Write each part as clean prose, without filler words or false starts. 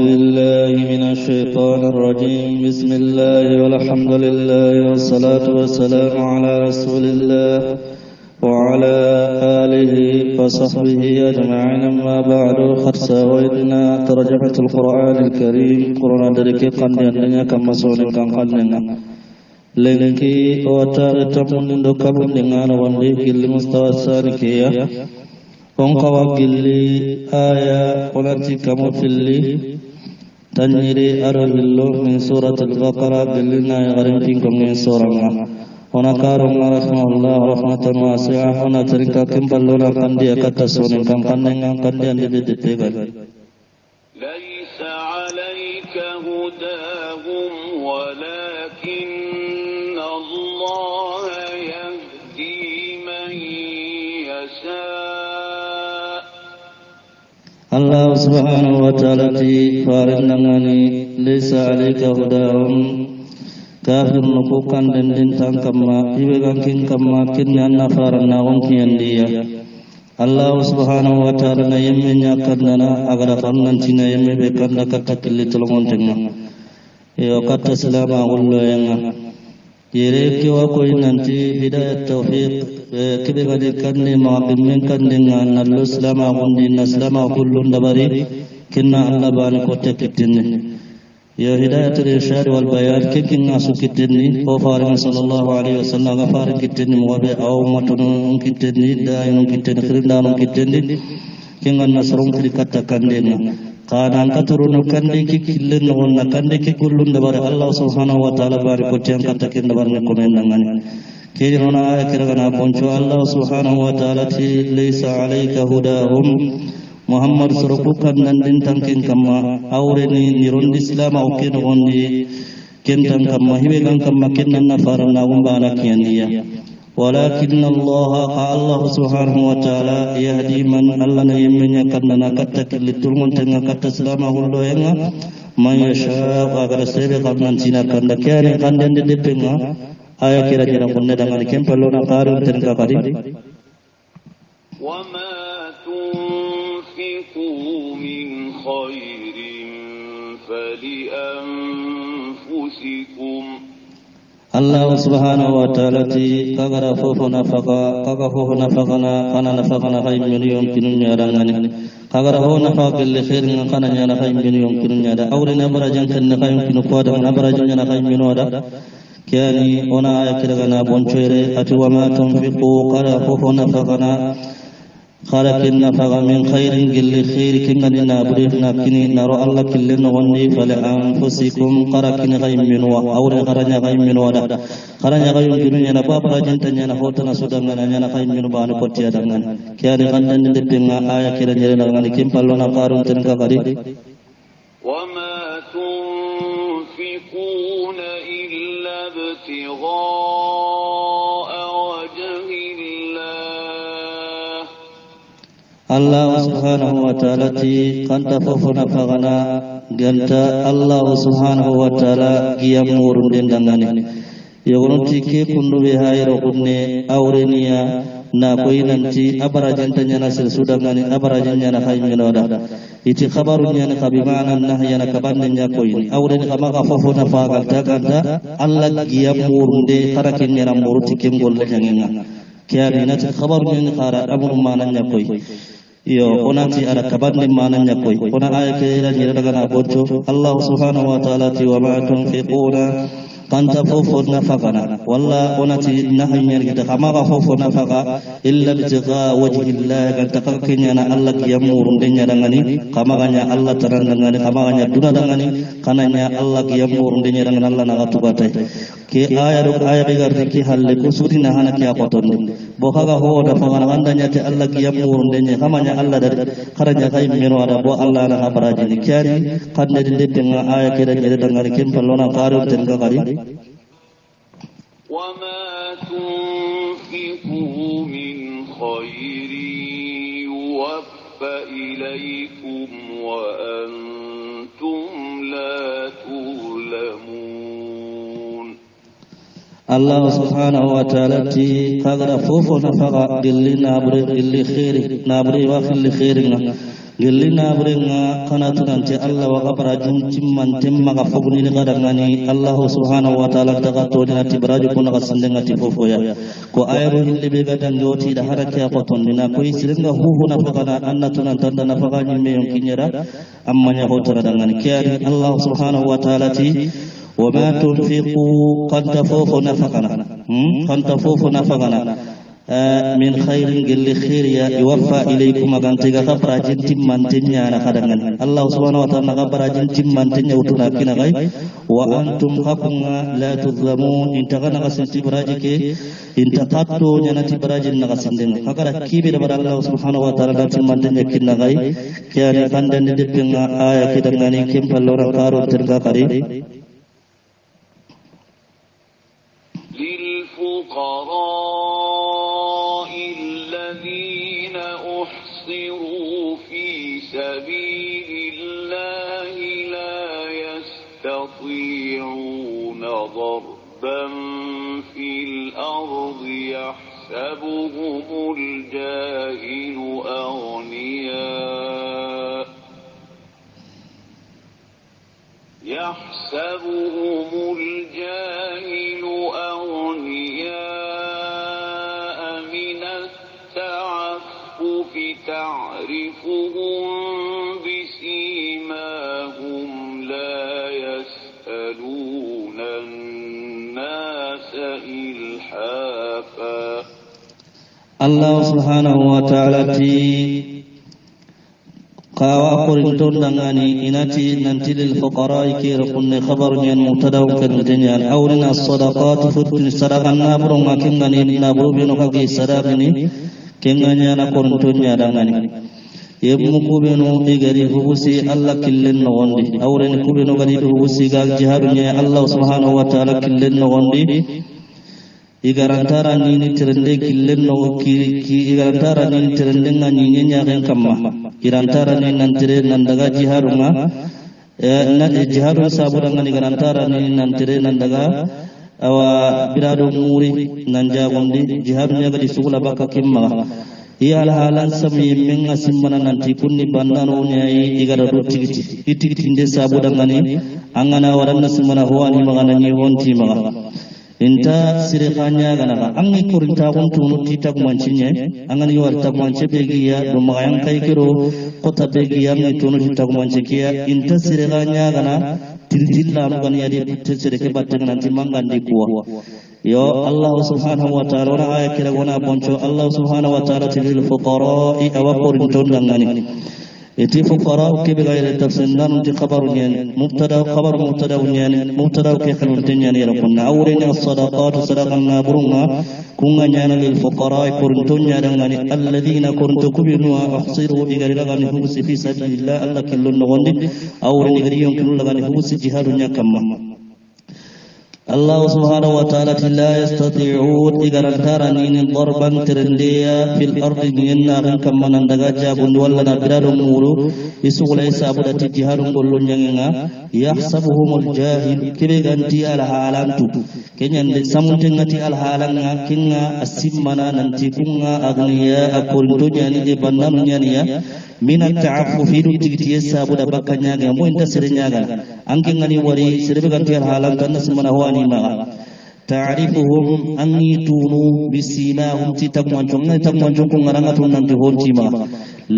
بالله من الشيطان الرجيم. بسم الله والحمد لله والصلاة والسلام على رسول الله وعلى آله وصحبه أجمعين. أما بعد قد سوينا ترجمة القرآن الكريم قرآن درك قندنا كما سولنا قندنا لنكي وتر تمن دكابون dengan wandi kil mustawa sarikia ongkawa gilli aya onati kamu filli tanjiri arahillo min surat al-baqarah gillina garin tingkong min surah onakarum rahmatullah rahmatan wasi'ah ona terika kemballona kandia kata sonin kampanengan kandian dibeditegal laisa 'alaika hudahum walakinna Allah yahdi man yasha. Allah subhanahu wa ta'ala ti farinangani laisa 'alaika hudahum kafir nukukan dendin tangkamma ibe gankin kamma kinna nafarna wonkiyan dia. Allah subhanahu wa ta'ala na yemme nyakandana agara kannan tina yemme be kanda katta killi tolongontenga yo katta salama ullo yanga yere ke wa ko nanti hidayat tawfiq kibe gadi kanne ma bimmen kandenga nallo salama gondi na salama kullu ndabari kinna Allah bana ko tekittinni ya hidayatul irsyad wal bayan kekin nasu kitni o faran sallallahu alaihi wasallam gafarin kitni wabe aw matun kitni daayun kitni khirdan kitni kingan nasrun kata kandena kanan katurun kandi kikillen wonna kandi kikullun dabar Allah subhanahu wa taala bar ko tian kata kin dabar ne komendangan kirona kirana poncho Allah subhanahu wa taala ti laysa alayka hudahum Muhammad surukukan nandin tangkin kama awreni nirundi Islam au ken gondi kentan kama hibegan kama kennan nafarna umbana kiyandiya walakin Allah subhanahu wa ta'ala yahdi man Allah na yemmenya kannana katta killiturmun tenga katta Islam hullo yenga man yasha agar sebe kannan sina kanda kyani kandan de depenga aya kira kira kunna dangan kempalo na qaru tenga kadi wama من خير فلأنفسكم. الله سبحانه وتعالى كغرا فوف نفقا كغا فوف نفقنا كنا نفقنا خير من يمكن يرانني كغرا هو نفق لخير كنا يرا خير من يمكن يرا أولنا برجان كنا خير يمكن قادم نبرجان يرا خير من ودا كاني أنا أكرهنا بونشيري أتوا ما تنفقوا كغرا فوف نفقنا خالقنا فغا من خير جل خير كنا نابرينا كني نرى الله كلنا غني فلأنفسكم قركن غيم من وأور خرج غيم من ودا خرج غيم من ينا بابا جنتنا ينا هوتنا سودنا ينا غيم من بان كوتيا دعنا كيان غنن دبنا آية كيرا جرنا غني كم فلونا قارون تنكا غري وما تنفقون إلا ابتغاء Allah subhanahu wa ta'ala ti kanta fofona fagana ganta Allah subhanahu wa ta'ala giyamurun dendangani yogonti ke kundu be hayro kunne awreniya na koinanti abarajan tanyana sir sudangani abarajan nyana khaymin wada iti khabarun nyana kabimana nahyana kabannnya koin awren kama ka fofona fagal ganta Allah giyamurun de karakin nyana muruti kem golle nyangenga kiani nati khabarun nyana khara amur mananya koi yo onati ada kabar ni mananya koi ona ayat kira ni daga na bocho Allah subhanahu wa ta'ala ti wa ma tunfiquna kanta fofo nafaqana walla onati nahnya kita kama ka fofo nafaqa illa bitigha wajhi Allah kanta kakenya na Allah kiyamurun denya dangani kama ganya Allah taran dangani kama ganya duna dangani kananya Allah kiyamurun denya dangani Allah na gatubatai ke aya bigar ki halle kusuri na hana kiya qoton bokaga ho da fagana andanya te Allah kiyamurun denya kamanya Allah dari karanya kai meno ada bo Allah na habaraji ni kyari kadne de denga aya kira jere dangani kem pallona qaru tenga kali wama tunfiqu min khairin yuwaffa ilaykum wa antum la tulamun. Allah subhanahu wa ta'ala ti kagara fofo nafaqa gilli nabri gilli khairi nabri wa khilli khairin gelina burenga kana tunante Allah wa qabrajum timman timma ga fogni ni gadangani Allah subhanahu wa ta'ala daga to dina tibraju kuna ga sandenga tifofoya ko ayru hilli be gadan yoti da haraka ko tondina ko isiringa huhuna fakana anna tunanta na fakani me yonkinyara amma nya hotara dangani kiyari Allah subhanahu wa ta'ala ti wa ma tunfiqu qad tafufu nafaqana qad tafufu nafaqana min khairin gilli khairiya yuwaffa ilaykum agantiga kabrajin timmantinya na kadangan Allah subhanahu wa ta'ala kabrajin timmantinya utuna kina gai wa antum hakunga la tuzlamun intagana kasinti brajike intaqattu nyana tibrajin na kasindin hakara kibi da Allah subhanahu wa ta'ala timmantinya kina gai kiyani kandan dipinga aya kidangani kempallora karo terga kari lil fuqara سبيل الله لا يستطيعون ضربا في الأرض يحسبهم الجاهل أغنياء من التعفف تعرفهم بسيماهم لا يسألون الناس إلحافا الله سبحانه وتعالى قاوا قرنتون دغاني إناتي ننتي للفقراء كير كن خبر ين مبتدا كنتنيا أولنا الصدقات فتن صدقا نابر ما كنغني نابر بينو كي صدقني كنغني أنا قرنتون يا دغاني يبمو كوبينو إغري فوسي الله كلن نغندي أولن كوبينو غري فوسي قال جهاد الله سبحانه وتعالى كلن نغندي igarantara ni tirende killen no ki igarantara ni tirende ngani nyenya kan kamma irantara ni nantire nandaga jiharunga na jiharu sabura ngani garantara ni nantire nandaga awa birado muri nanja gondi jiharu nya gadi sugula baka kimma iya halan sami men asimmana nanti kunni bandano nyai igarado tigiti itigiti inde sabura ngani angana waranna simana huwani magana ni wonti maga inta sirikanya ganaga angi kurinta kuntu nuti takumancinye angani war takumanci begiya do magayan kai kiro kota begiya ngi tunu takumanci kiya inta sirikanya gana tiltilla no gani yadi tsirike batten nanti mangandi kuwa yo Allah subhanahu wa ta'ala ora aya kira gona boncho Allah subhanahu wa ta'ala tilil fuqara awa kurinton dangani iti fuqara ke be gaire tafsir nan ti khabar nyen mubtada khabar mubtada nyen mubtada ke khalun nyen ya kunna awrina sadaqat sadaqan nabrunga kunga nyana lil fuqara kurntun nyana ngani alladhina kuntu kubinu ahsiru igari lagani husi fi sabilillah alla killun ngondi awrina igari yon killun lagani husi jihadun yakamma الله سبحانه وتعالى لا يستطيعون إغرانتارني ضربا ترنديا في الأرض نينا كما نندغا جابون ولا نبرار مورو يسوع ليس أبدا تجهار كل نينا يحسبهم الجاهل كبي غنتي على حالانتو كنيا سمتنغتي على حالنا كنا أسمنا ننتي كنا أغنياء أقولتو نياني إبنان نيانيا من التعفف في تجتي سابودا بكانيا غمو انت سرنيا أنكي غني وري سربي غنتي على حالان كنا سمنا هواني تعرفهم أني تونو بسيماهم تتقوان جون غرانا تونان تهون تيما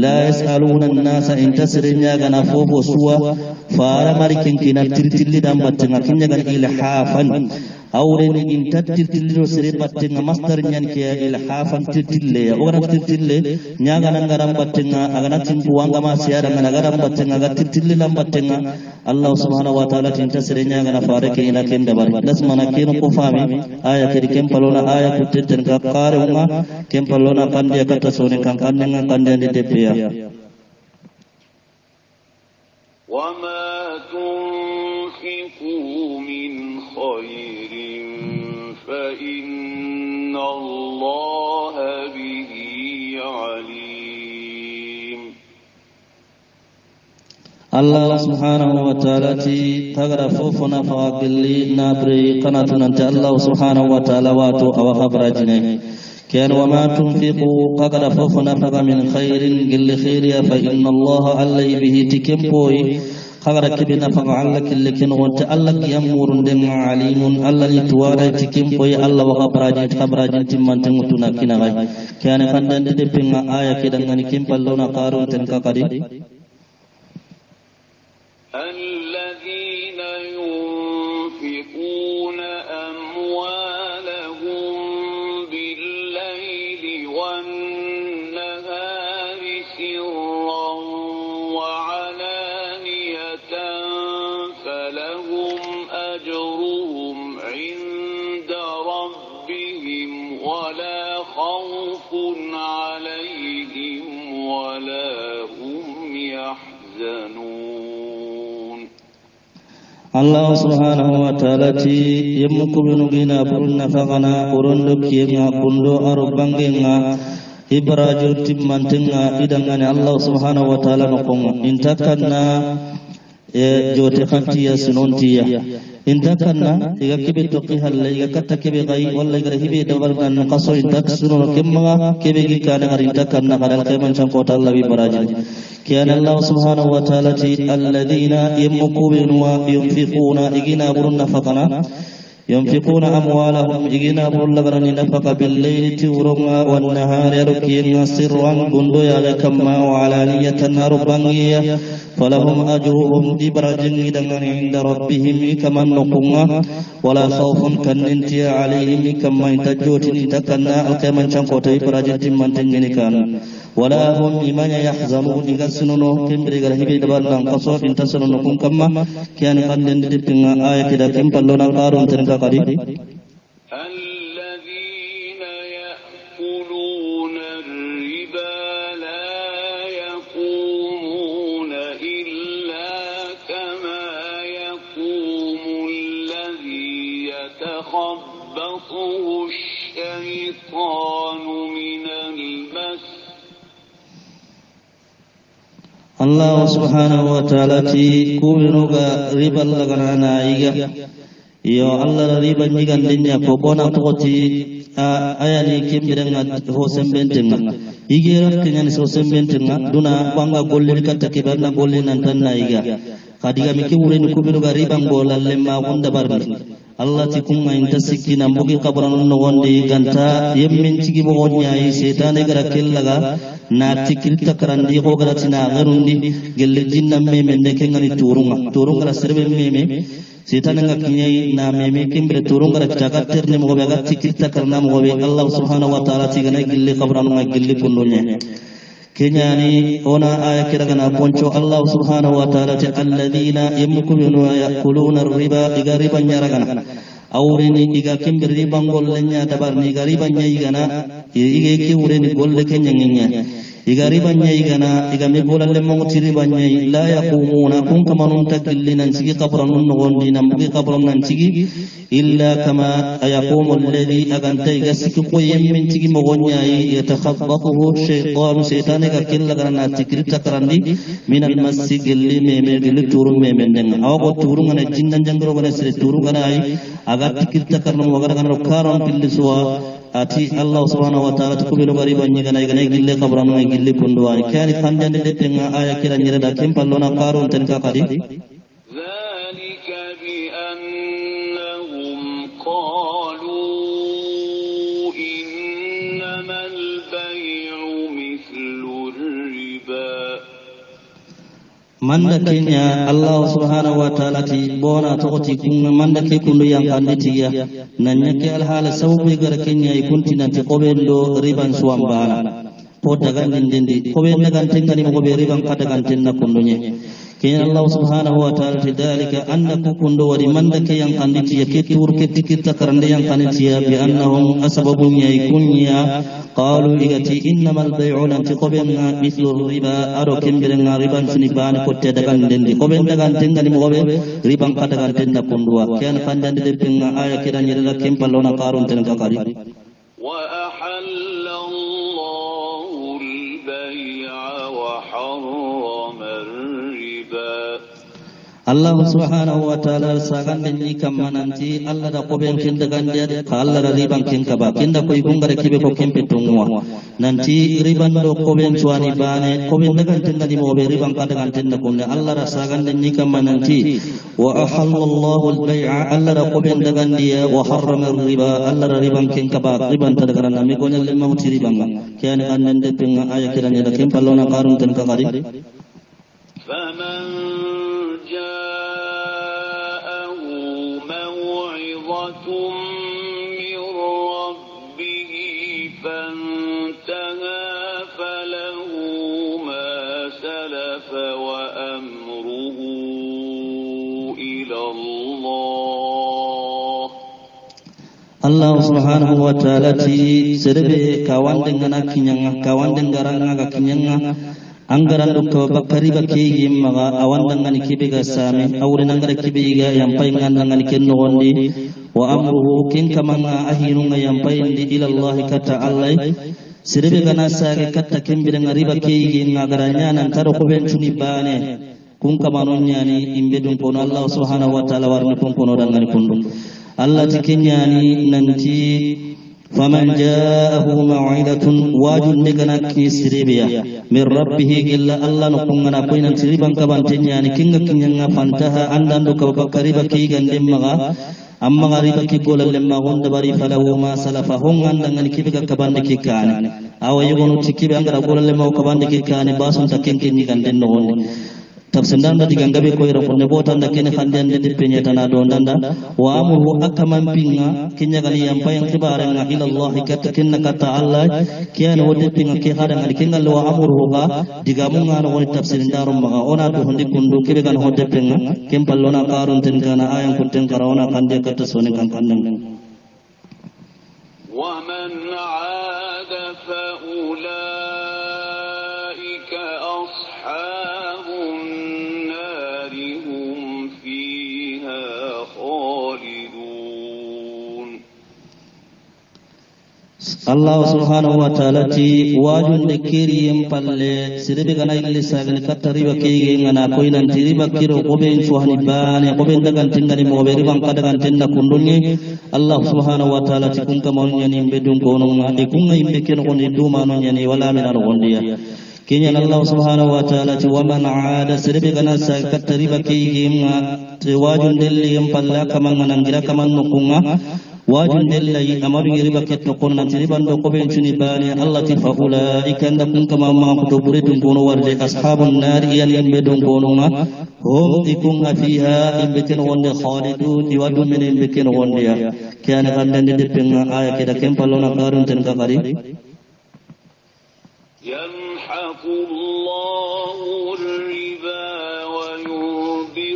لا يسألون الناس إن تسرنيا غنا فوق سوا فارا ماركين كنا ترتلي دام باتنا كنا غن إلحافا أورين إن ترتلي سري باتنا مستر نيان كيا إلحافا ترتلي أغنا ترتلي نيا غنا غرام باتنا أغنا تنبوان غما سيارا غنا غرام باتنا غا ترتلي لام باتنا الله سبحانه وتعالى تنتسرنيا غنا فارك إلى كندا بار لسمنا كينو كفامي آية كري كمبلونا آية كتتن كقارئنا كمبلونا كانديا كتسوني كانديا كانديا دتبيا وما تنفقوا من خير فإن الله به عليم الله سبحانه وتعالى تغرفوفنا فاقلي نابري قناتنا انت الله سبحانه وتعالى واتو او خبراجني كان وما تنفقوا قد فوفنا فق من خير قل خير فإن الله علي به تكمبوي قد كبنا فقعلك اللي كن وانت ألك يمور دم عليم الله يتوارى تكمبوي الله وخبراجين تمان تموتنا كنا غاي كان خندن تدبنا آية كده غني كم بلونا قارون تنكا قريب الذين ينفقون أموالهم بالليل والنهار سرا وعلانية فلهم أجرهم عند ربهم ولا خوف عليهم ولا هم يحزنون. Allah subhanahu wa ta'ala ti yemmuku binugina burunna fagana urondo kiyenga kundo arubangenga ibraju timmantenga idangane Allah subhanahu wa ta'ala nokonga intakanna jote khantiya sunontiya intakanna iga kibe toqi halle iga katta kibe gai walla iga hibe dabargan qaso intak sunono kemma kibe gi kana gar intakanna kadal keman chankota Allah ibraju كان الله سبحانه وتعالى الذين يمكون وينفقون إجنا برنا فقنا ينفقون أموالهم إجنا برنا غرني نفق بالليل تورنا والنهار يركين سرا بندو يغكما وعلانية ربانية فلهم أجرهم إبراجين دغن عند ربهم كما نقوم ولا خوف كننتي عليهم كما انتجوت تكنا الكمن شنقوت إبراجين من تنجنكان ولا هم إيمان يحزنون يغسنون كمبري غرهبي دبان قصو انتصرون كم كما كان قد ندبنا آية كده كم بلونا قارون تنكا قريب الذين يأكلون الربا لا يقومون إلا كما يقوم الذي يتخبطه الشيطان من المس Allah subhanahu wa ta'ala ti kubinuga riba lagana iga yo Allah riba nyigan dinya ko bona toti ayani kimbirenga ho sembentenga igera kenyan so sembentenga duna banga golle katta kibarna golle nan tanna iga kadiga miki wuren kubinuga riba ngola lemma gonda barni Allah ti kunga inta sikina mbugi kabran no wonde ganta yemmin cigi mo wonya yi setane gara kellaga na tikirta karandi ko gara tina garundi gelle jinna meme ndeke ngani turunga la serbe meme setane nga kinyai na meme kimbre turunga la chakater ne mo ga tikirta karna mo be Allah subhanahu wa ta'ala tigana gelle kabran nga gelle kundonya kenyani ona aya kiragana poncho Allah subhanahu wa ta'ala ta alladhina yamkuluna yakuluna riba igariba nyaragana awreni iga kimbir riba gollenya dabarni igariba nyigana ige ki ureni golle kenyangenya igariba nyigana igame bolalle mo tiriba nyai la yaqumuna kun kamanun takillina sigi qabranun gondi nambi qabran nan sigi illa kama yaqumu alladhi aganta igasiki ko yemmin sigi mo gonyai yatakhabbathu shaytan ga killa garana tikirta karandi min almasjid li meme gili turun meme ndenga awo turun ngana jinnan jangro gana sire turun gana ai aga tikirta karno wagara gana karon pilliswa ati Allah subhanahu wa ta'ala tukubilu gariba nyigana igana gille qabranu gille kundwa kani khandande de tenga aya kira nyira da kempallona qarun ten ka qadi ذلك بأنهم قالوا إنما البيع مثل الربا manda kenya Allah subhanahu wa ta'ala ti bona tokoti kun manda ke kundu yang kanditiya nanya ke al hala sababu gara kenya ikunti nanti qobendo riban suambana po daga nindindi kobe daga tengani mo be riban kada kan tenna kundunya kenya Allah subhanahu wa ta'ala ti dalika annaku kundu wari manda ke yang kanditiya ke tur ke tikita karande yang kanditiya bi annahum asababunya ikunya qalu igati innamal bay'u nanti qobena mithlu riba aro kembirenga riban sunibana ko te daga nindindi kobe daga tengani mo be riban kada kan tenna kundua kenya kandande de penga aya kiranya daga kempalona qarun ten kakari وأحل الله البيع وحرم الربا Allah subhanahu wa ta'ala sagan denni kamananti Allah da koben kinda gandia ka Allah da riban kin ka ba kinda ko igungare kibe ko kempe tungwa nanti riban do koben suani bane koben daga tinda di mobe riban ka daga tinda kunne Allah da sagan denni kamananti wa ahallallahu al-bai'a Allah da koben daga dia wa harrama riba Allah da riban kin ka ba riban ta daga nan mi ko nyalle mawti riban kiyani annen de pinga aya kiranya da kin pallona karun tan ka gari فمن جاءه موعظة من ربه فانتهى فله ما سلف وأمره إلى الله. Allah subhanahu wa ta'ala ti serebe kawan dengan kinyanga kawan dengan garanga kinyanga anggaran dukka bakari bakki maga awan dengan kibe ga sami awre nangara kibe ga yampai ngandangan kenno gondi wa amruhu kin kamanga ahinu nga yampai ndi ila Allah kata Allah sirbe gana sage katta kembira ngari bakki ngagaranya nan taro ko ben tuni bane kun kamanon nyani imbe dum kono Allah subhanahu wa ta'ala warni kun kono dangan kundu Allah tikinyani nanti faman ja'ahu maw'idatun wajun negana kisribiya min rabbih illa Allah nukungana koinan siriban kabantenya ni kinga kinyanga fantaha andan do kabakari baki gandem maga amma gari baki golal lemma gonda bari falahu ma salafa hongan dangan kibiga kabande kikani awaye gonu tikibe angara golal lemma kabande kikani basun takenken ni ganden no gondi tafsiran da digangabe ko ira konne botan da kene khanden de dipenye tana do ndanda wa amru akaman pinga kinya gali yampa yang kibare nga ila Allah kata kinna kata Allah kiyana wode pinga ke hada ngali kinga wa amru ga digamunga no woni tafsirin darum maga ona do hondi kundu kibe kan hode pinga kempallona karun ten kana ayan kunten karawna kande kata sone kan kannan wa man aada fa ulaika ashabun Allah subhanahu wa ta'ala ti wajun de kiriyem palle sirbe kana illi sagal katari ba kege ngana ko inan tiriba kiro ko ben suhani bane ko ben dagan tingani mo be riban kadagan tinna kundunni Allah subhanahu wa ta'ala ti kun kamon nyani bedun ko no ngade kun ngimbe ken ko ni duma no nyani wala min al gondiya kenya Allah subhanahu wa ta'ala ti wa man aada sirbe kana sagal katari ba kege nga ti wajun delli yem palla kaman nangira kaman nukunga wajun lillahi amaru riba ketto konna riban do ko ben tuni bani Allah ti faula ikanda kun kama ma ko buridun kono warde ashabun nar yan yambe don kono ma hum ikun fiha imbeten wonde khalidun iwadu men imbeten wonde ya kana kandande de penga aya keda kempalona karun ten kakari yamhaqu Allahu riba wa yurbi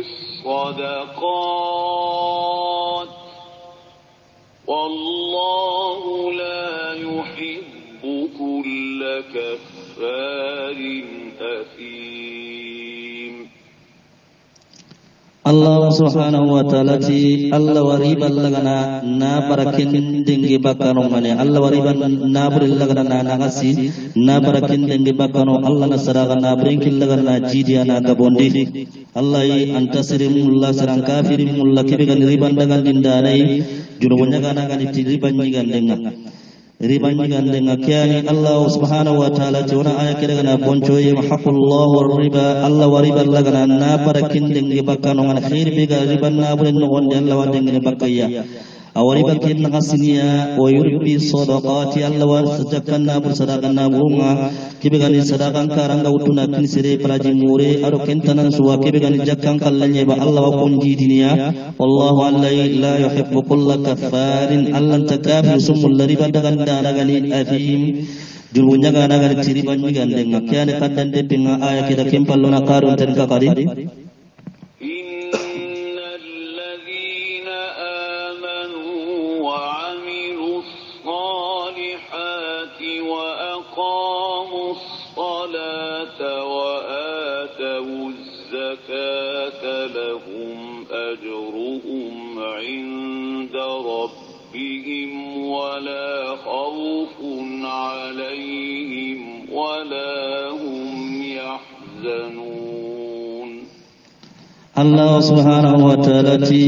sadaqat والله لا يحب كل كفار أثيم Allah subhanahu wa ta'ala ti Allah wariban lagana na barakin dengi bakano mane Allah wariban na buril lagana na nagasi na barakin dengi bakano Allah na saraga na brinkin lagana na jidiya na gabondi Allah yi antasirimullah sarang kafirimullah kibigan riban dagan dindanai junubunya kana kan riban nyigandenga riban nyigandenga kiani Allah subhanahu wa ta'ala jona aya kidagana bonco yamhaqullahu riba Allah wariban lagana na barakin dengi bakano ngana khair biga riban na bulen no wonde Allah wadengene bakaya awari bakin ngasiniya wa yurbi sadaqati Allah wa sajakanna bersadaqanna burunga kibegani sadaqan karanga utuna kinsire praji mure aro kentanan suwa kibegani jakkan kallanye ba Allah wa kunji diniya wallahu allahi la yuhibbu kulla kaffarin Allah takafir sumul riba dagan daragani afim dulunya gana gani ciriban nyigandenga kiane kaddan de pinga aya kita kempallona karun ten kakari لهم أجرهم عند ربهم ولا خوف عليهم ولا هم يحزنون Allah subhanahu wa ta'ala ti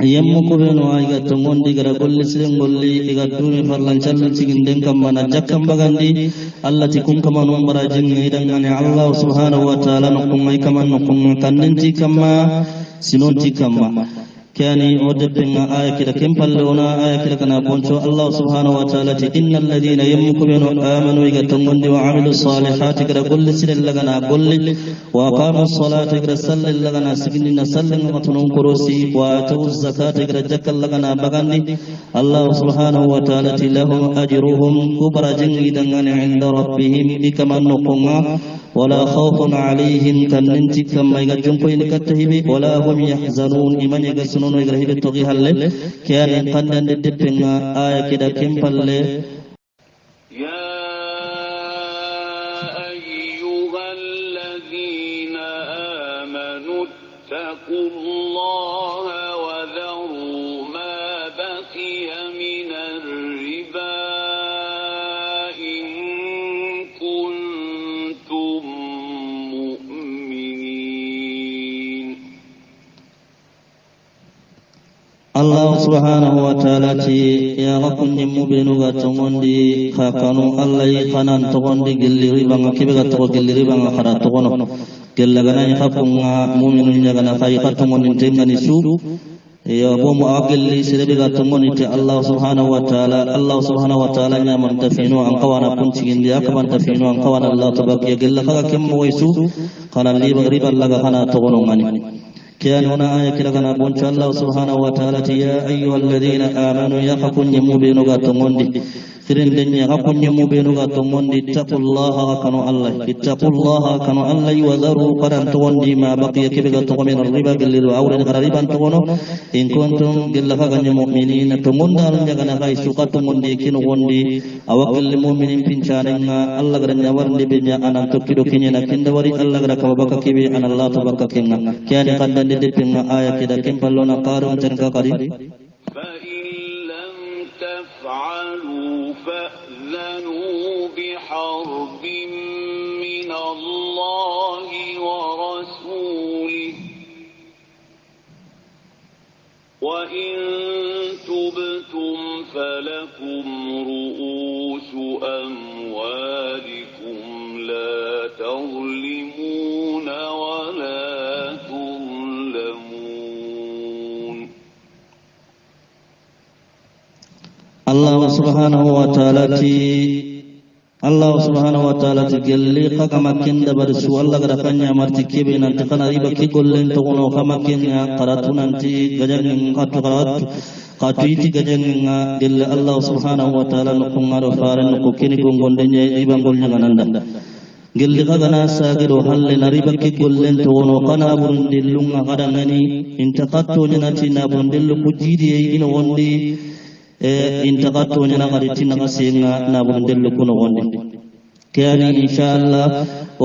yemmu ko beno ay gatto ngondi gara golli siren golli iga dumi farlan callu ciginden kam mana jakkam bagandi Allah ti kun kama non bara jinni idan ngane Allah subhanahu wa ta'ala no kun ay kama no kun kannen ti kama sinon ti kama كاني ودبنا آية كده كم فلونا آية كده كنا بونشو الله سبحانه وتعالى إن الذين يمكنون آمنوا يقتمون وعملوا الصالحات كده كل سر لغنا كل وقاموا الصلاة كده سل لغنا سجننا سل متنون كروسي وآتوا الزكاة كده جك لغنا بغني الله سبحانه وتعالى لهم أجرهم كبر جنجدا عند ربهم كما نقوم ولا خوف عليهم كننتي كما يجنبون كتهبي ولا هم يحزنون إيمان يجسنون ويغرهب التغي هل كان قندن دبنا آية كده كم فل يا أيها الذين آمنوا اتقوا الله وذروا ما بقي من الربا إن كنتم مؤمنين. الله سبحانه وتعالى يا ركن مبين غتموندي خاكانو الله خنان تغوندي جلي ريبا كيبغا تغو جلي ريبا خرا تغونو جل غنا يخافون مؤمنون يغنا خايقتمون تيمني سو يا بوم اقل لي سربغا تموني الله سبحانه وتعالى الله سبحانه وتعالى يا من تفينو ان قوانا كنتين يا كمان تفينو ان قوانا الله تبارك يجل خا كم ويسو خنا لي ريبا لغا خنا تغونو غني كان هنا آية كلا كنا بونش الله سبحانه وتعالى يا أيها الذين آمنوا يقفون يموبينو غاتموندي خيرين دنيا يقفون يموبينو غاتموندي اتقوا الله كانوا الله اتقوا الله كانوا الله وذروا قران توندي ما بقي كبغا تقومين الربا قللوا أولا قراريبا تقونوا إن كنتم قل فغن مؤمنين تموند أرنجا غاي سوقا تموندي كنو وندي أوكل المؤمنين بنشاننا الله قرن يورندي بنيا أنا تكيدو كنينا كندوري الله قرن كوبكا كبي أنا الله تبكا كنا كان قد دبنا آية كده كم فلونا قارون تنكا قريب فإن لم تفعلوا فأذنوا بحرب من الله ورسوله وإن تبتم فلكم رؤوس أموالكم لا تظلمون ولا الله سبحانه وتعالى تجلي كما كن دبر سو الله غرفنيا مرتكي بين انتقنا ريبا كي قولن تغنو كما كن قراتون انتي غجن قطرات قاتيتي غجن دل الله سبحانه وتعالى نكون عرفارن نكو كني غوندن ريبا غولن غنندا gelli kagana sagiro halle nariba ki gollen to wono kana burundillu ngagadangani intaqatto nyanati na burundillu kujidi ino wondi intaqatto nyana gariti na gasenga na burundillu kuno wondi kani inshallah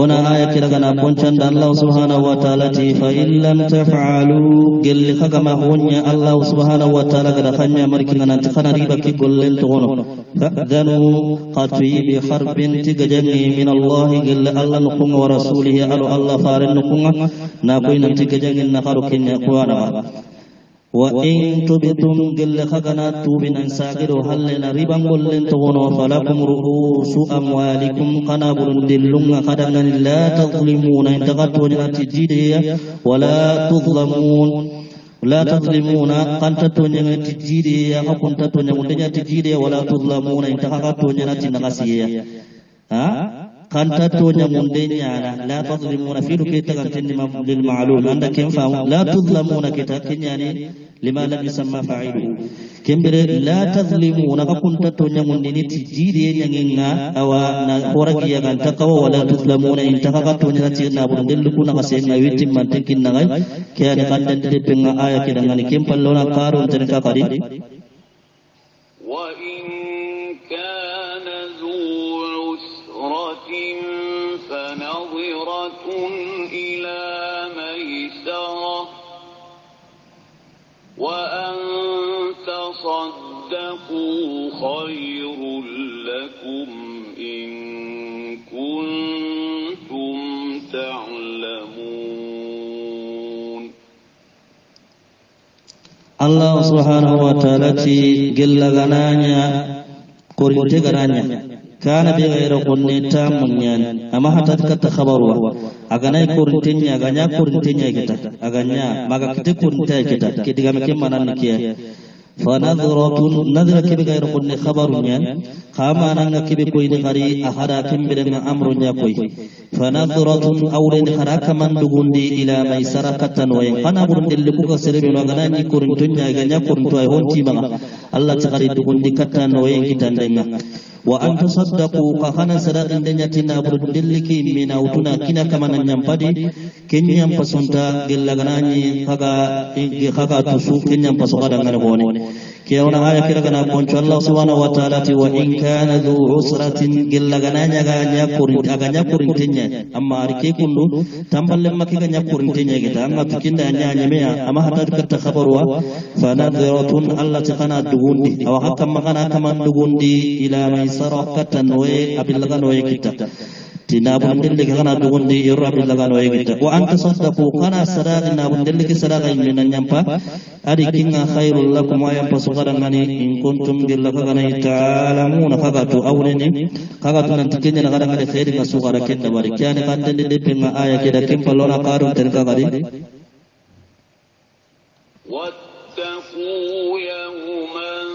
ona aya kiragana poncan Allah subhanahu wa ta'ala ti fa illam taf'alu gelli kagama honya Allah subhanahu wa ta'ala gada khanya markina nan takana riba ki gollen to wono fa'dhanu qatwi bi harbin tigajani min Allah gilla Allah nukum wa rasulihi alu Allah farin nukum na koy nan tigajani na kharukin ya qwana wa in tubtum gilla khagana tubin an sagiru halna riban gollen to wono falakum ru'usu amwalikum kana burundillunga khadangan la tadhlimuna intaqatu tijide wala tudhlamun la tadhlimuna qantatu tijide ya hakunta nyamundenya tijide wala tudhlamuna intaqatu tinagasiya ha قانتو نموندنيا لا تظلمون في لكيتا كنتن للمعلوم عندك ينفع لا تظلمون كتا كنياني لما لم يسمى فاعله كمبر لا تظلمون كنتو نموندني تجيدي نينا او نورغيا كانتكو ولا تظلمون ان تكاكتو نتي نابندل كنا كسينا ويتم منتكين نغاي كان كاندن دبنا ايه كده ngani kempallona karun tenka kari وإن كان ذو عسرة فنظرة إلى ميسرة وأن تصدقوا خير لكم إن كنتم تعلمون. Allah subhanahu wa ta'ala ti gella gananya korinte gananya kana bi ghayra kunni tamunyan amma hatat kata khabarwa aganai korintenya aganya korintenya kita aganya maka kita korinte kita kidiga mekem manan kiya fanadratun nadra kibi ghayra kunni khabarunyan kama nanga kibi koyni gari ahada kimbirenga amrunya koy fanadratun awren haraka man dugundi ila maisara katan wa kana burundel buka serebe no agana ni korintonya aganya korinto ay honti maga Allah takari dugundi katan wa kitandenga wa anta saddaqu ka kana sadaqin denya tinna burundel ki mina utuna kina kama nan nyampadi kenyam pasonta gellaganani kaga tusu kenyam pasoka ngare bone kiyauna aya kira kana poncho Allah subhanahu wa ta'ala ti wa in kana dhu usratin gellagananya aganya korintenya amma arike kundu tamballe makki ganya korintenya kita amma tukinda nya meya amma hatta katta khabarwa fanadratun Allah takana dugundi aw hakka magana kama dugundi ila maisara katan we abillagan we kita tinabun dille kana dugundi irra abillagan we kita wa anta saddaqu kana sadaqina bun dille ki sadaqa inna nyampa ari kinga khairul lakum wa yam pasugharangani in kuntum gillaka kana ta'lamuna faqatu awreni faqatu nan tikenya na kada kada khairi ka sugara kenda bari kyane kande de penga aya kida kempalona qaru terka gadi wattaqu yawman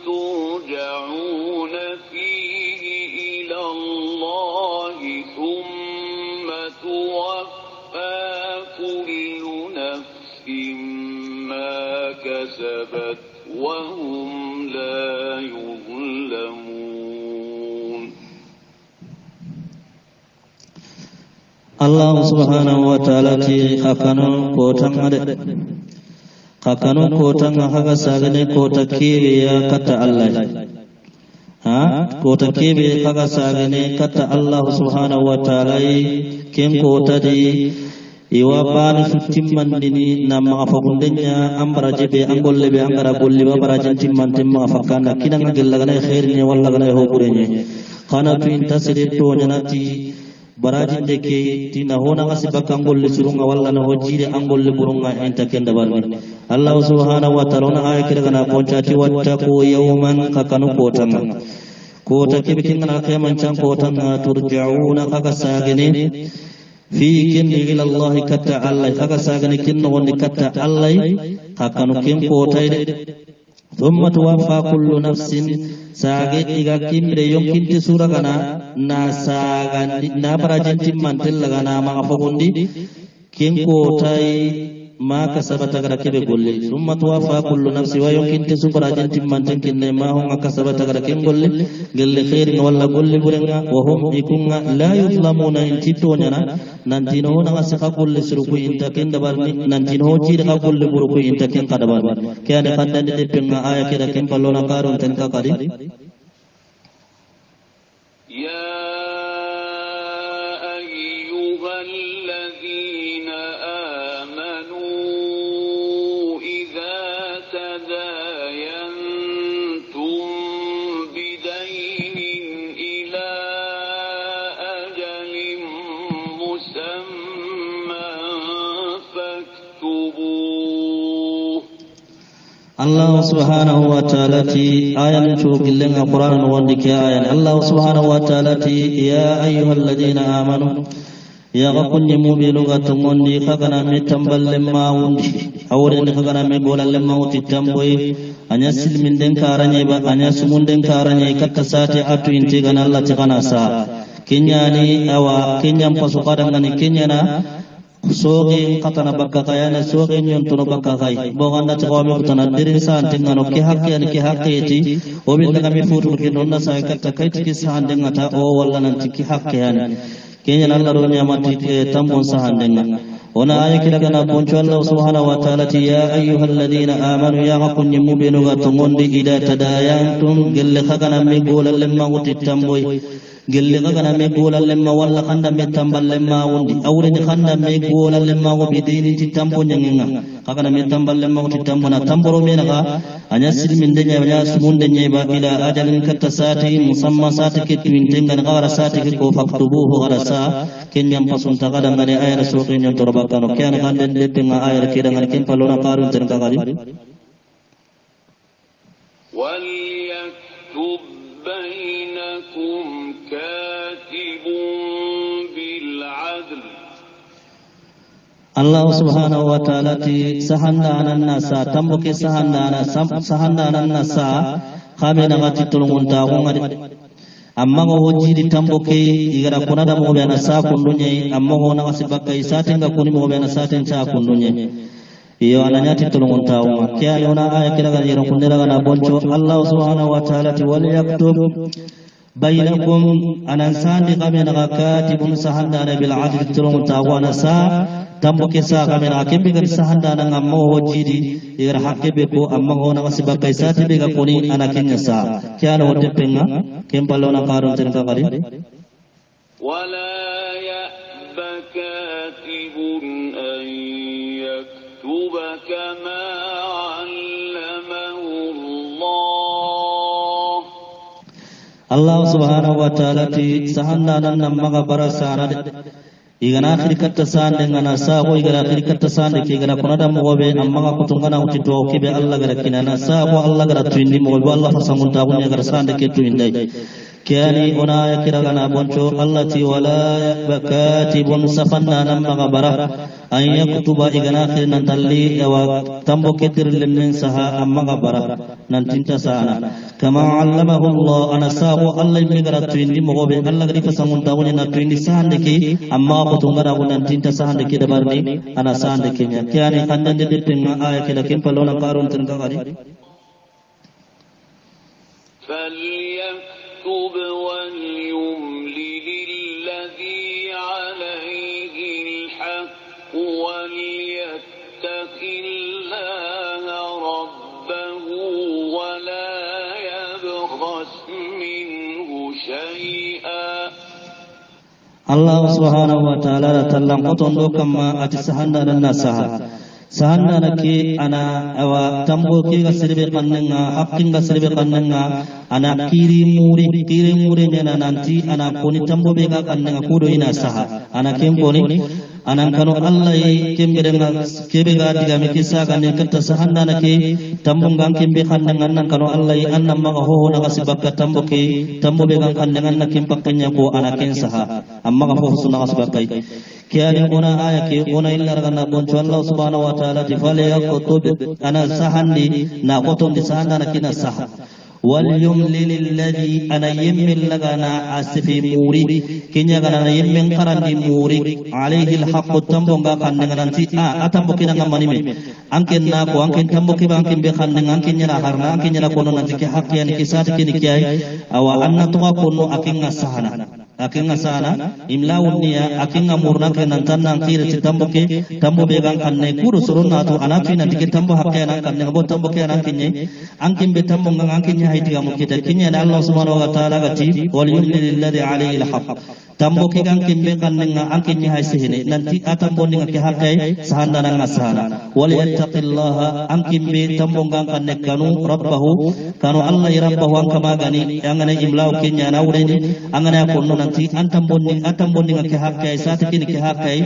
turja'una fihi ila Allah thumma tuwaffa kullu nafsin كسبت وهم لا يظلمون الله سبحانه وتعالى خاكنو كوتان هذا ساغني كوتا كيبيا كتا الله كوتا كيبيا هذا ساغني كتا الله سبحانه وتعالى كم كوتا دي iwa bani sutimman dini nama afagundenya ambara jebe angolle be angara golle ba barajan timman timma afakana kinanga gellagana khairni walla gana hokurenya kana tu intasire to nyanati barajin deke tina hona ngasi bakangolle surunga walla na hojire angolle burunga enta kenda barni Allah subhanahu wa ta'ala aya kiragana ponchati wattaqu yawman kakanu kotanga kota kibikinga kayaman chan kotanga turja'una kakasagene fi kinni ila Allah katta Allah kaga sagani kinno wonni katta Allah kakanu kim potayde thumma tuwaffa kullu nafsin sage iga kimre yonkinti suragana na sagandi na barajin timmantel lagana ma afagondi kin potay ma kasabata gara kebe golle thumma tuwaffa kullu nafsi wa yonkinti subarajin timmanten kinne ma hum kasabata gara kin golle gelle khair walla golle burenga wa hum ikunga la yuzlamuna intito nyana nantino na asaka golle suruku inta kenda barni nantino jira ka golle buruku inta ken kada barni kiyane kandande de penga aya keda ken ballona karun ten ka kadi ya ayyuhalladhina amanu idza tadayantum bidaynin ila ajalin Allah subhanahu wa ta'ala ti ayan chugillen Qur'an wondike ayan Allah subhanahu wa ta'ala ti ya ayyuhalladhina amanu ya kunni mu'minu gatumondi kagana me tamballe mawundi awren kagana me golalle mawti tamboy anya silmin den karanye ba anya sumun den karanye kakkasati atu inti gana Allah ti kana sa kenyani awa kenyam pasukadang ngani kenyana soge katana bakka kayana soge nyontono bakka kay bo ganda ci qawmi kutana dirin sa antengano ki haqqiyati o bin daga mi futu ki nonna sa katta kayti ki sa andengata o walla nan ci ki haqqiyani kenya Allah ro nyamati tambon sa andenga ona aya kilagana poncho Allah subhanahu wa ta'ala ya ayyuhalladhina amanu ya kunni mubinu gatumondi ida tadayantum gelle khagana mi golalle mawti tamboy gelle kagana me golal lemma walla khanda me tambal lemma wondi awreni khanda me golal lemma go bidini ti tambo nyangenga kagana me tambal lemma go ti tambo na tamboro me naga anya silmin denya anya sumun denya ba ila ajalin katasati musamma sati ke twintenga ngara sati ke ko faktubuhu garasa kenyam pasun tagada ngane ayar suqin yang torbakano kyan khanda de penga ayar kidanga ken palona karun ten kagari وليكتب بينكم كاتب بالعدل. Allah subhanahu wa ta'ala ti sahandanan nasa tambuki sahandanan nasa kami nangati tulungun tahu ngadi amma go hoji di tambuki igara kunada mo bena sa kundunye amma go nangasi bakkai satinga kuni mo bena satin sa kundunye iyo ananya ti tulungun tahu kya leona aya kira ga yero kundera ga boncho Allah subhanahu wa ta'ala ti wal yaktub bainakum anan sandi kami nangakatibun sahandana bil adl tulungun tahu anasa tambo kesa kami na kimbi kan sahanda na ngammo hojidi igar hakke be ko amma hona wasiba kai sati be ga koni anakinya sa kya no de penga kempalo na karun ten ka kari wala ya'ba katibun an yaktuba kama 'allamahu Allah subhanahu wa ta'ala ti sahanda na namma ga barasana igana akhir katta sande ngana sabo igana akhir katta sande ke igana kunada mobe amma ga kutungana uti to kibe Allah gara kinana sabo Allah gara tuindi mobe Allah fasangun tabunya gara sande ke tuindai kiani ona ya kiragana boncho Allah ti wala bakatibun safanna namma gabara an yaktuba igana akhir nan talli wa tambo ketir lemnen saha amma gabara nan tinta sana kama allamahu Allah ana sabo Allah mi gara tuindi mobe Allah gara fasangun tabunya na tuindi sande ke amma kutungana unan tinta sande ke dabarni ana sande kenya kiani kandan de penga aya kila kempalona karun tan kagari فليكتب وليملل الذي عليه الحق وليتق الله ربه ولا يبخس منه شيئا. Allah subhanahu wa ta'ala tallan qotondo kama ati sahanda dan nasaha sahanda nake ana awa tambo ke ga sirbe kannanga hakkin ga sirbe kannanga ana kiri muri mena nanti ana koni tambo be ga kannanga kudo ina saha ana kemboni anan kanu Allah yi kemberenga kebe ga diga me kisa ga ne katta sahanda nake tambo ngang kembe kannanga nan kanu Allah yi annam ma ho na gasibakka tambo ke tambo be ga kannanga na kempakkanya ko ana ken saha amma ga ho sunna gasibakkai kiani ona aya ke ona illa ragana boncho Allah subhanahu wa ta'ala ti fale yakutub ana sahandi na qoton di sahanda na kina saha wal yumlil alladhi ana yammil lagana asfi muri kinya gana yammin qarandi muri alayhi alhaq tambo ga kannanga nanti atambo kina ngamani me anken na ko anken tambo ke banken be kannanga anken nyana harna anken nyana kono nanti ke hakki yani kisat kini kiyai awa anna to kono akinga sahana akinga sana imlaun niya akinga murna ke nantan nang kire tambo be gang kanne kuru suruna to anafi nanti ke tambo hakki anan kanne bo tambo ke anan kinye ankin be tambo ngang ankin nya haiti gamu kita kinya Allah subhanahu wa ta'ala gati wal yumlil alladhi alayhi alhaq tambo ke gang kimbe kanne nga ankin nya haisi hene nanti atambo ninga ke hakkai sahanda nang asana wal yattaqillaha ankin be tambo ngang kanne kanu rabbahu kanu Allah rabbahu an kama gani angane imlau kinya na ureni angane akonno nanti atam bonding ke hakkai sati kini ke hakkai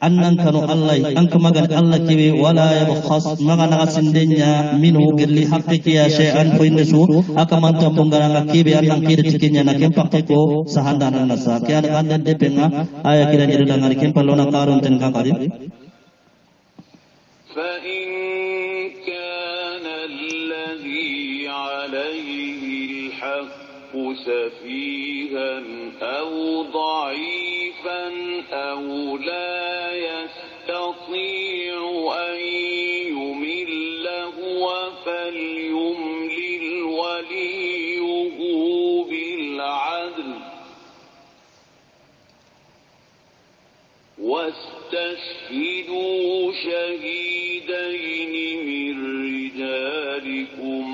annan kanu Allah an kama gan Allah kiwe wala yabkhas magana sindenya minhu girli haqqi ya shay'an fa innasu akaman tambongana kibe annan kire tikinya na kempakke ko sahandana nasa kya kan de penga aya kira jere dangan kempalona karun ten kakari fa in kana alladhi alayhi alhaq سفيها أو ضعيفا أو لا يستطيع أن يمل هو فليملل وليه بالعدل واستشهدوا شهيدين من رجالكم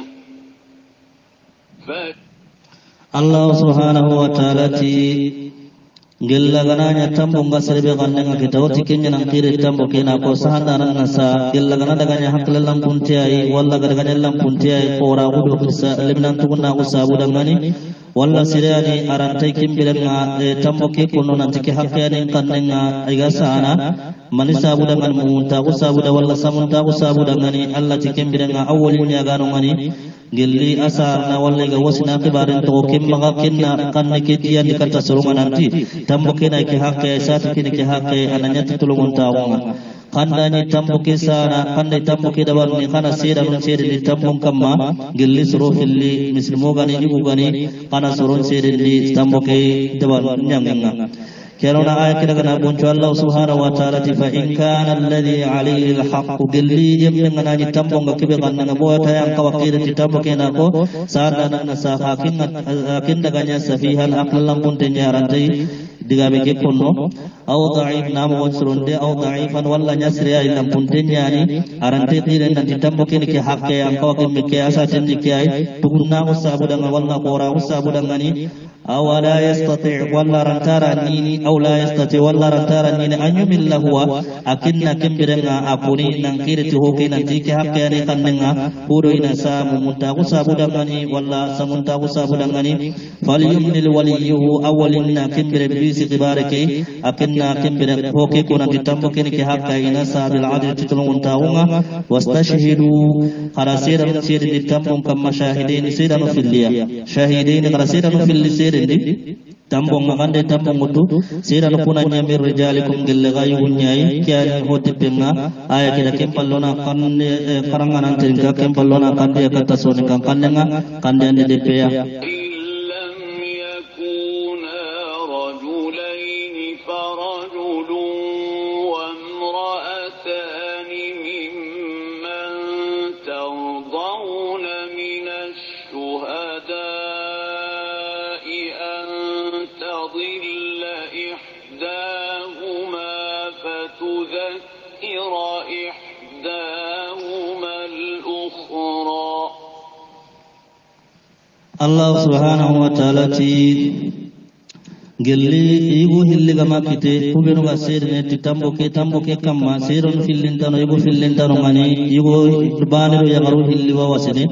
Allah subhanahu wa ta'ala ti gilla gananya tambo ngasrebe kannanga kitawti kenya nang kire tambo kena ko sahanda nan nasa gilla gana daganya haklallam puntiai walla gadaganya lam puntiai qora gudu kisa limnan tukunna usabu dangani walla sirani arantai kimbilenga tambo ke kono nanti ke hakkani kannanga iga sana manisa buda man munta usabu da walla samunta usabu dangani Allah ti kimbilenga awwalin ya gano ngani gelli asarna walla ga wasina kibarin to kimma ga kinna kanne ke tiyan dikata surunga nanti tambo kina ke hakke satu kina ke hakke ananya tutulungun tawunga kandani tambo ke sana kande tambo ke dabar ni kana sira nun sira ni tambo kamma gelli suru filli muslimu gani ibu gani kana surun sira ni tambo ke dabar nyanga كيرونا آية كده كنا بنشوا الله سبحانه وتعالى فإن كان الذي عليه الحق قلي يمن أن تمبون كبير أن نبوة تيان كوكيد تتمبو كنا كو سادنا نساها كنا كنا سفيها أقل لمن تنيارنتي diga be keponno aw da'if nam wonsron de aw da'ifan walla nyasri ay lam puntenya ni arante dire nan ditambo kini ke hakke an ko ke ke asa tin ke ay tugunna usabu danga walla qora usabu danga ni aw la yastati walla rantara nini aw la yastati walla rantara nini anyumil lahu akinna kimbirenga akuni nan kirti hoke nan ke hakke ani kannenga kudo ina samu munta usabu danga ni walla samunta usabu danga ni falyumnil waliyuhu awwalinna kimbire si kibareke akinna kimbira hoke kuna kitambo kini ke hakka ina sabil adil tutulun taunga wastashhidu qarasira sirri kitambo kam mashahidin siranu filliya shahidin qarasiranu fil sirri tambo ngande tambo mutu siranu kuna nyamir rijalikum gelle gayun nyai kyani hote penga aya kida kempallona kanne karanganan tinga kempallona kande kata soni kan kannenga kande ande depeya Allah subhanahu wa ta'ala ti gelli igu hilli gama kite kubenu ga sirne ti tambo ke kamma siron fillintano igu fillintano ngani igu baniro yagaru hilli wa wasine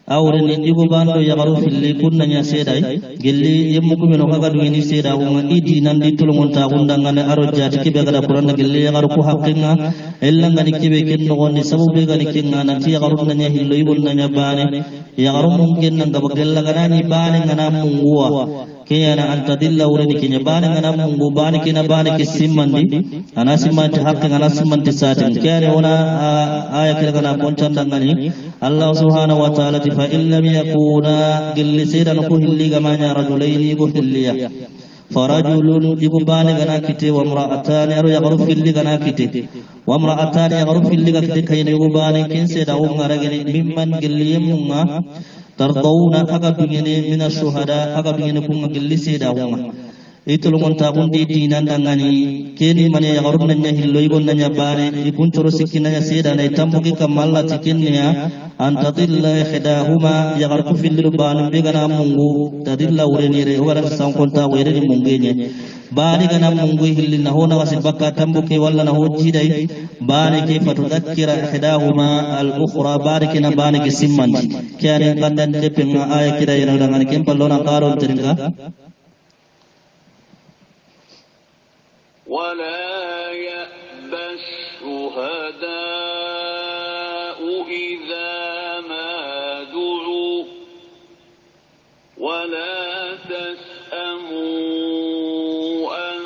awre ni igu bando yagaru filli kunna nya sedai gelli yemmu kubenu ga gadu ni seda wonga idi nan di tulungun ta gunda ngane aro jati kibe ga quran gelli yagaru ku haqqinga ella ngani kibe ken no gonni sabu be ga ni kinga nan ti yagaru nanya hillo igu nanya bane yagaru mungkin nan ga bagella ga ni bane ngana munguwa kiyana antadilla urani kinya bani ngana mungu bani kina bani kisimandi anasimanti haqqi anasimanti satin kiyana ona aya kila kana ponchanda ngani Allah subhanahu wa ta'ala fa illam yakuna gillisira ko hilli gamanya rajulaini ko hilliya farajulun ibu bani gana kite wa imra'atani aru yaqru filli gana kite wa imra'atani yaqru filli gana kite kayne ibu bani kinse da umara gani mimman gilliyumma tardawna aga bingene mina shuhada aga bingene kunga gillise da huma itulu monta bundi dinan dangani keni mane ya garunna nya hillo ibon nya bare ikun toro sikina nya seda na tambuki kamalla tikinnya antadilla ihdahuma ya garku fil ban begana mungu tadilla ureni re wala san konta wereni mungenye bani gana mungu hilli na hona wasin bakka tambuki walla na hoji dai bani ke fatudhakkira ihdahuma al ukhra barikina bani ke simmanti kyane kandan depenga aya kida yana dangani kempallona qaro teringa ولا يأبى الشهداء إذا ما دعوا ولا تسأموا أن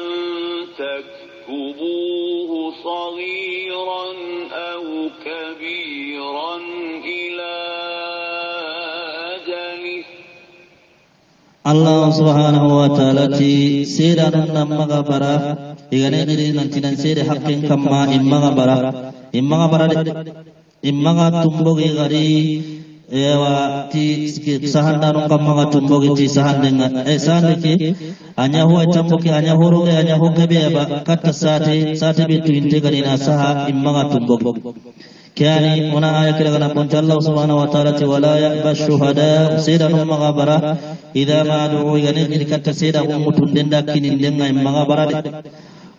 تكتبوه صغيرا أو كبيرا إلى أجله Allah subhanahu wa ta'ala ti sera nan magabara igane ngiri nanti nan sere haqqin kamma imma bara imma tumbogi gari ewa ti sahandanu kamma tumbogi ti sahandenga sanike anya huwa tamboki anya horoge anya hogabe ba katta sate bitu inte gari na saha imma tumbogi كاني هنا آية كلا قلت الله سبحانه وتعالى ولا يأبى الشهداء سيدا مغابرة إذا ما دعوا يغني كتا سيدا متندن داكين لنا مغابرة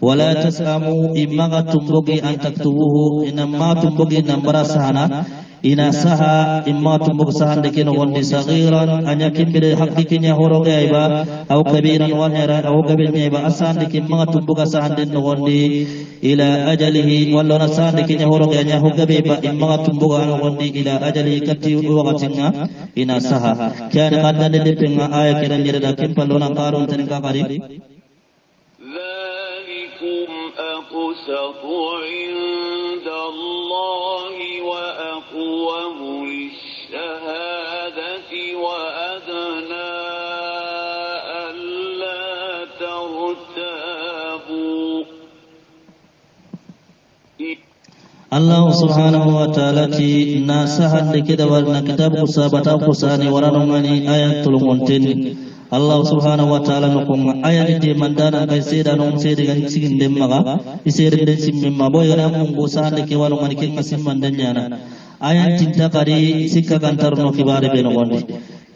wala tasamu imma tumbogi an taktubuhu inma tumbogi nambara sahana ina saha imma tumbog sahan de kino wondi saghiran anya kimbire haqiqinya horoge ayba aw kabiran wa hera aw kabirnya ayba asan de kimma tumbog sahan de no wondi ila ajalihi walla nasan de kinya horoge anya hogabe ba imma tumbog an wondi ila ajalihi kati waqatinga ina saha kana qadna de penga aya kiran jere da kimpalona qarun tan ka qari ذلكم أقسط عند الله وأقوم للشهادة وأدنى ألا ترتابوا الله سبحانه وتعالى ناسها لكذا ورنا كتاب قصابة قصاني ورنماني آيات تلمونتين Allah subhanahu wa ta'ala nukung ayat di mandana kay seda nung sede gan sigin dem maga isere den simme maboy na mungu sa de ke walu man king masim mandanya na ayat cinta kari sikka kan tarno kibare be no gondi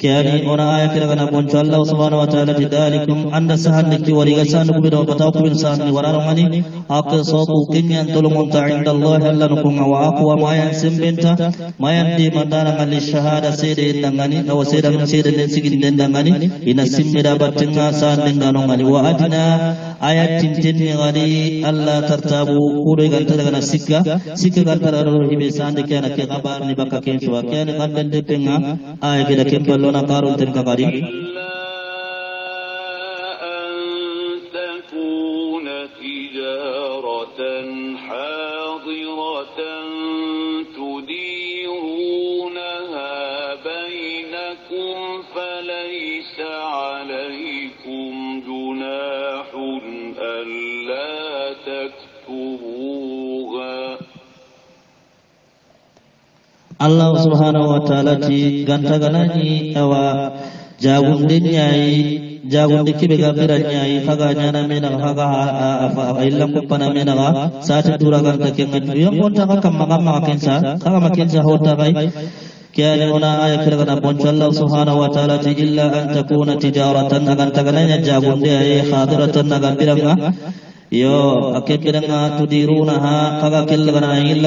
kani ona ayat kira kana boncho Allah subhanahu wa ta'ala bidalikum anda sahan de ki wari gasan ku bido bataw ku bin sahan ni wararo mani aqsatu kinyan tulum ta inda Allah Allah nukung wa aqwa mayan simbenta mayan di mandana ngali shahada sede dangani aw sede nung sede den sigin den dangani ina simmira batinga sahan den gano ngali wa adna ayat tintin ni ngali Allah tartabu kudo ganta daga sikka ganta ro hibe sahan de kana ke kabar ni bakka ken so kani kandan de penga ayat kida kembalo na karun ten kakari Allah subhanahu wa ta'ala ti ganta ganani awa jagunde nyai jagunde kibe gabiran nyai kaga nyana mena kaga illam kupana mena ga sate dura ganta kenga yang konta ka kamma kensa kaga makensa hota kai kiani ona aya kira kana boncho Allah subhanahu wa ta'ala ti illa an takuna tijaratan ganta gananya jagunde ay hadiratan gabiranga yo akekiranga tudiruna ha kaga kel ganana